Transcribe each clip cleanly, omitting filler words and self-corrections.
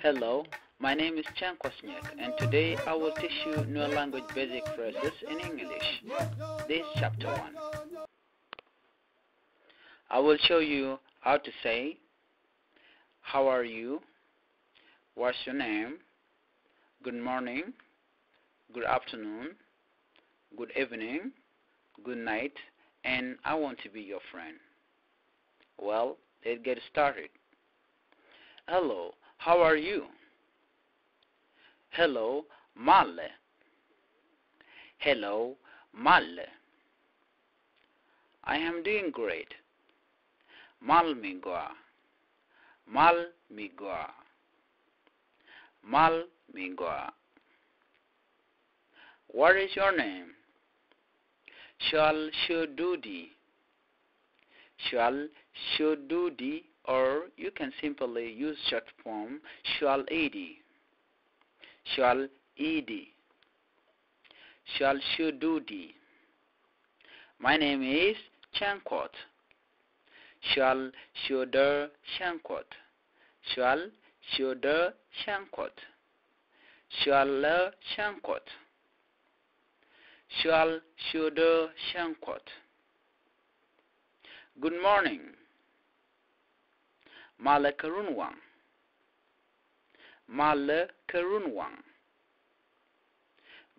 Hello, my name is Chan Kwasniak, and today I will teach you Nuer Language basic phrases in English. This is chapter 1. I will show you how to say, how are you, what's your name, good morning, good afternoon, good evening, good night, and I want to be your friend. Well, let's get started. Hello, how are you? Hello, Male. Hello, Male. I am doing great. Mal migwa. Mal migwa. Mal migwa. What is your name? Shal Shududi. Shal Shududi, or you can simply use short form Shal Edi. Shal Edi. Shal Shududi. My name is Chankot. Shal Shuder Shankot. Shal Shuder Shankot. Shal Shankot. Shal Shuder Shankot. Good morning. Male Karunwang. Male Karunwang.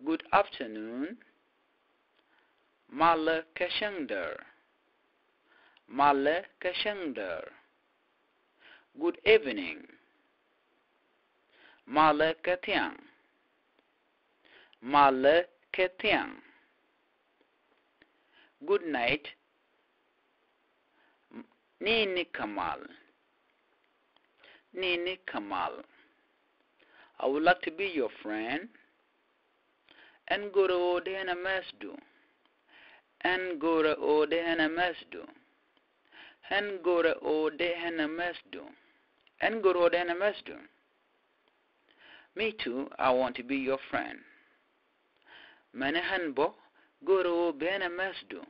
Good afternoon. Male Kashangder. Male Kashangder. Good evening. Male Katyang. Male Katyang. Good night. Nini Kamal. Nini Kamal. I would like to be your friend. Ngoro Dena Mesdu. Ngoro Dena Mesdu. Ngoro Dena Mesdu. Ngoro Dena Mesdu. Me too, I want to be your friend. Manehanbo Goro Bena Mesdu.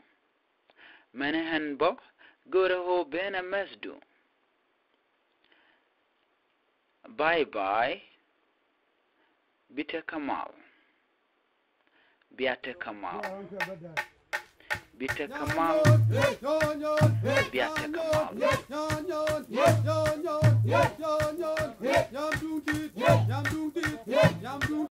Manehanbo Goro Bena Mesdu. Bye bye. Bita Kamal. Biata Kamal. Bita Kamal. Biata Kamal.